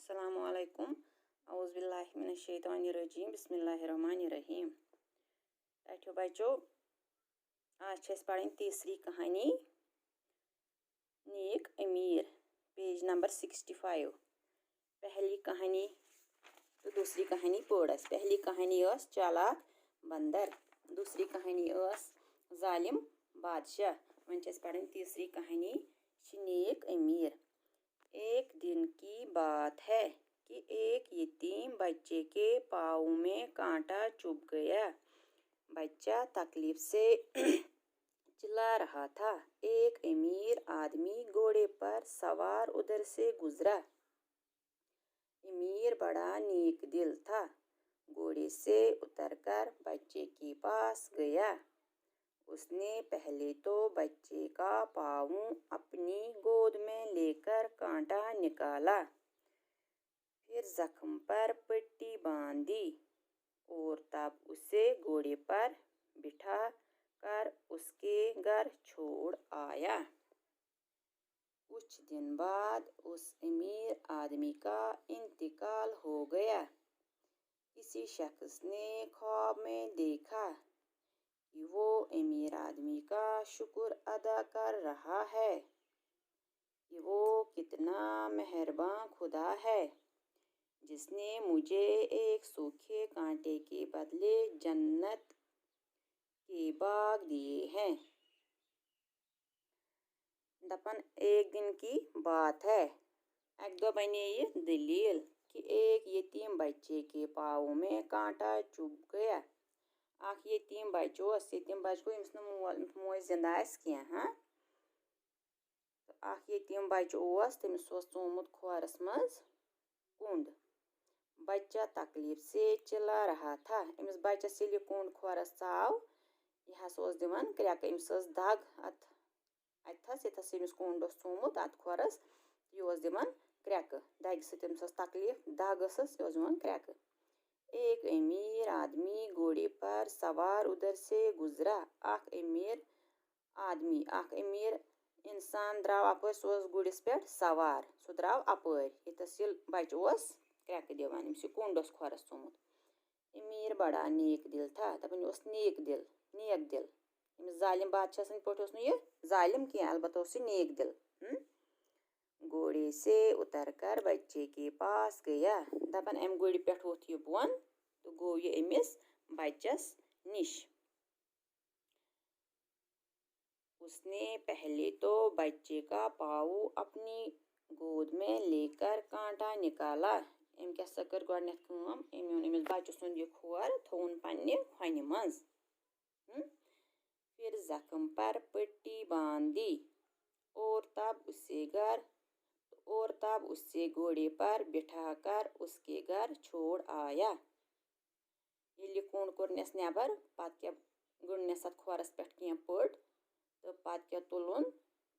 अस्सलामुअलैकुम औज़ुबिल्लाहि मिनश्शैतानिर्रजीम बिस्मिल्लाहिर्रहमानिर्रहीम। बैठो बच्चों, आज छे पढ़नी तीसरी कहानी नेक अमीर, पेज नंबर 65। पहली कहानी तो दूसरी कहानी पढ़स। पहली कहानी चालाक बंदर, दूसरी कहानी जालिम बादशाह। वह पढ़नी तीसरी कहानी नेक अमीर। एक दिन की बात है कि एक यतीम बच्चे के पाँव में कांटा चुभ गया। बच्चा तकलीफ से चिल्ला रहा था। एक अमीर आदमी घोड़े पर सवार उधर से गुजरा। अमीर बड़ा नेक दिल था। घोड़े से उतरकर बच्चे के पास गया। उसने पहले तो बच्चे का पाँव अपनी गोद में लेकर कांटा निकाला, फिर जख्म पर पट्टी बांधी और तब उसे घोड़े पर बिठा कर उसके घर छोड़ आया। कुछ दिन बाद उस अमीर आदमी का इंतकाल हो गया। किसी शख्स ने ख्वाब में देखा कि वो अमीर आदमी का शुक्र अदा कर रहा है कि वो कितना मेहरबान खुदा है जिसने मुझे एक सूखे कांटे के बदले जन्नत के बाग दिए हैं। दपन एक दिन की बात है। एक दो बने ये दलील कि एक यतीम बच्चे के पाँव में कांटा चुभ गया। आख यतीम बच्चे को इम्स मोज जिंदा क्या तो आख यतीम बच्चे तमिस चोमुत खोरस मज कुंड। बच्चा तकलीफ से चिल्ला रहा था। अमिस बच्चस ये कुंड खोरस चाव यह हस दिवान क्रैक। अमिस दग अथस यथस अमिस कुंड चोमुत अत खोरस यह दिवान क्रैक। दग सत तकलीफ दग दिवान क्रैक। एक अमीर आदमी घोड़े पर सवार उधर से गुजरा। अख अमीर इंसान द्राव अपर सह गुड़िस पे सवार सह द्राव अपर यथस बच्चे क्रैक दिवान अमिस कुंड खोरस चोमुत। अमीर बड़ा नेक दिल था। दपन नेक दिल अमिस जालिम बादशाह सद पे यह जालिम क्या अलबत्ता नेक दिल। घोड़े से उतरकर बच्चे के पास गया। दपन अम गुड़ पे वोथ यह बोन तो गो यह अमिस बच्चस निश। उसने पहले तो बच्चे का पाँव अपनी गोद में लेकर कांटा निकाला। अम क्या कर गोडनेथ काम अम ओन अमिस बच्चे सुंद यह खोर थोन पन्ने खोन मज। फिर जख्म पर पट्टी बांधी और तब उसे घोड़े पर बिठाकर उसके घर छोड़ आया। ये कुंड कोरनेस नबर पत क्या गुड़नेस अत खोरस पे क्या पट तो पत क्या तुलन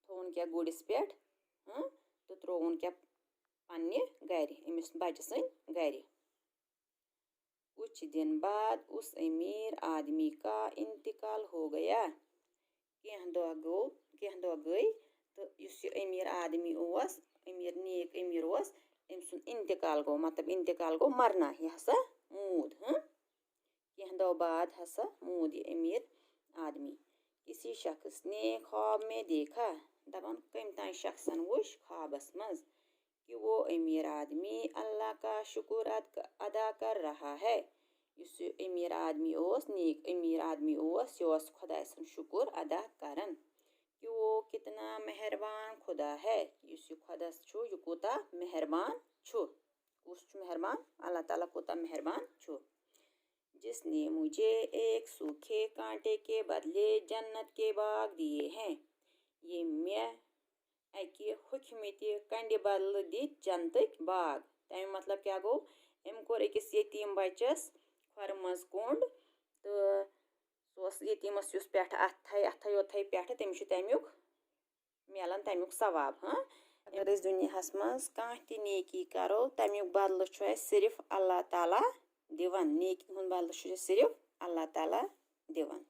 थोन क्या गुड़िस पे तो त्रोन क्या पन्ने घर अमिस बच्चे सद घर। कुछ दिन बाद उस अमीर आदमी का इंतकाल हो गया। कह दह गई तो इस अमीर आदमी अमीर नेक अमीर अम सुन इंतकाल गो मतलब इंतकाल गो मरना यह हसा मूद। कह दह बाद हसा मूद यह अमीर आदमी। किसी शख्स ने ख्वाब में देखा। दपान कम तान शख्सन वुश ख्वाबस मज कि वो अमीर आदमी अल्लाह का शुक्र अदा कर रहा है। इस अमीर आदमी नेक अमीर आदमी यह खुदा सन शुक्र अदा करन कि वो कितना मेहरबान खुदा है। इस खुदा यह कोता मेहरबान उस मेहरबान अल्लाह ताला कोता मेहरबान जिसने मुझे एक सूखे कांटे के बदले जन्नत के बाग दिए हैं। ये मे अकि हुकमत कंडे बदल दित जन्नत बाग। तमें मतलब क्या गो अम कोर अकिस यतीम बच्चस खोर मज कुंड तो सह यतीमस पे अथ पे तमिस तमुक मिलान तमुक सवाब। अगर दुनियास मज कह नेकी करो तमुक बदल सिर्फ अल्लाह ताला दिवान। नेकी हुंद बदल सिर्फ अल्लाह ताला दिवान।